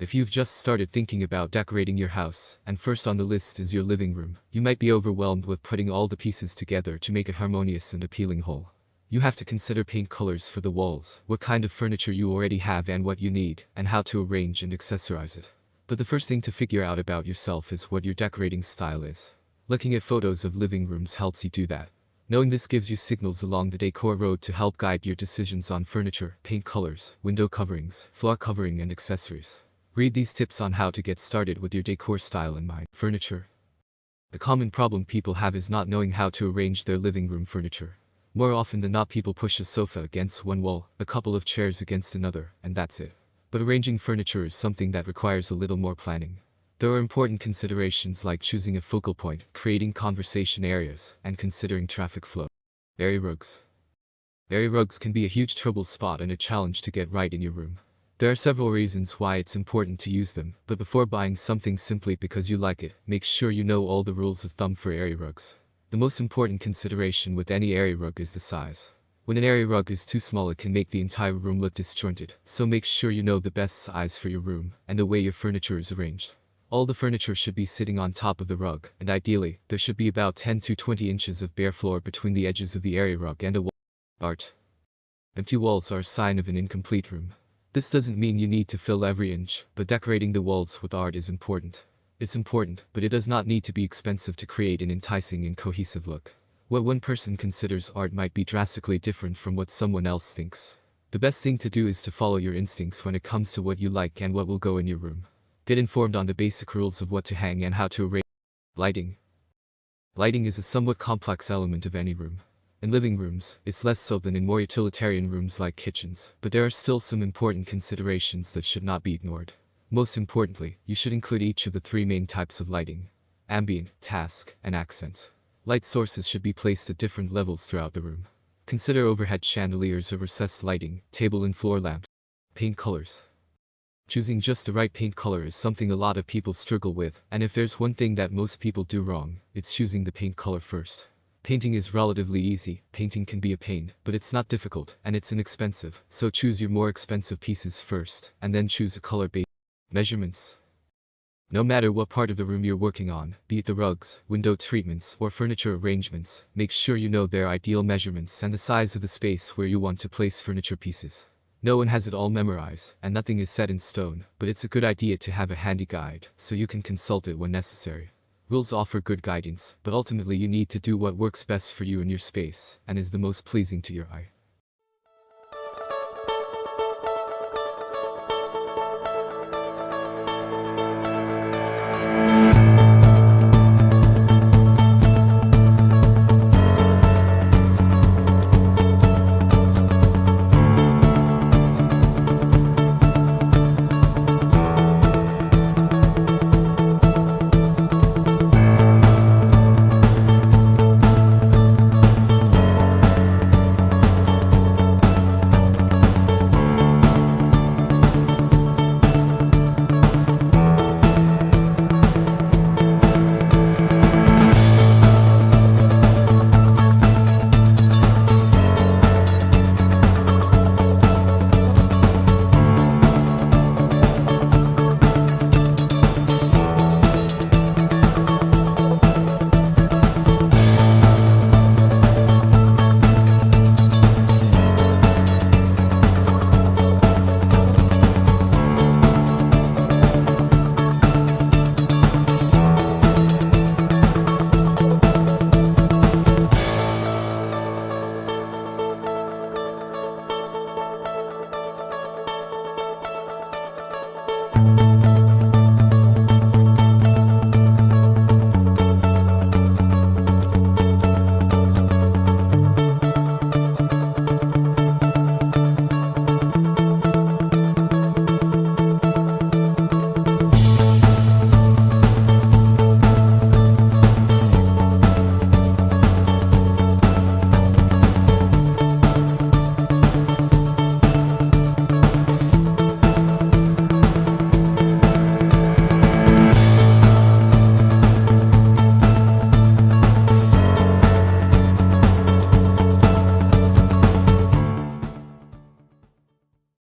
If you've just started thinking about decorating your house, and first on the list is your living room, you might be overwhelmed with putting all the pieces together to make a harmonious and appealing whole. You have to consider paint colors for the walls, what kind of furniture you already have and what you need, and how to arrange and accessorize it. But the first thing to figure out about yourself is what your decorating style is. Looking at photos of living rooms helps you do that. Knowing this gives you signals along the decor road to help guide your decisions on furniture, paint colors, window coverings, floor covering and accessories. Read these tips on how to get started with your decor style in mind. Furniture. The common problem people have is not knowing how to arrange their living room furniture. More often than not, people push a sofa against one wall, a couple of chairs against another, and that's it. But arranging furniture is something that requires a little more planning. There are important considerations like choosing a focal point, creating conversation areas, and considering traffic flow. Area rugs. Area rugs can be a huge trouble spot and a challenge to get right in your room. There are several reasons why it's important to use them, but before buying something simply because you like it, make sure you know all the rules of thumb for area rugs. The most important consideration with any area rug is the size. When an area rug is too small, it can make the entire room look disjointed, so make sure you know the best size for your room and the way your furniture is arranged. All the furniture should be sitting on top of the rug, and ideally, there should be about 10 to 20 inches of bare floor between the edges of the area rug and a wall. Art. Empty walls are a sign of an incomplete room. This doesn't mean you need to fill every inch, but decorating the walls with art is important. It's important, but it does not need to be expensive to create an enticing and cohesive look. What one person considers art might be drastically different from what someone else thinks. The best thing to do is to follow your instincts when it comes to what you like and what will go in your room. Get informed on the basic rules of what to hang and how to arrange. Lighting. Lighting is a somewhat complex element of any room. In living rooms, it's less so than in more utilitarian rooms like kitchens, but there are still some important considerations that should not be ignored. Most importantly, you should include each of the three main types of lighting: ambient, task, and accent. Light sources should be placed at different levels throughout the room. Consider overhead chandeliers or recessed lighting, table and floor lamps. Paint colors. Choosing just the right paint color is something a lot of people struggle with, and if there's one thing that most people do wrong, it's choosing the paint color first. Painting is relatively easy. Painting can be a pain, but it's not difficult, and it's inexpensive, so choose your more expensive pieces first, and then choose a color base. Measurements. No matter what part of the room you're working on, be it the rugs, window treatments, or furniture arrangements, make sure you know their ideal measurements and the size of the space where you want to place furniture pieces. No one has it all memorized, and nothing is set in stone, but it's a good idea to have a handy guide, so you can consult it when necessary. Rules offer good guidance, but ultimately you need to do what works best for you and your space, and is the most pleasing to your eye.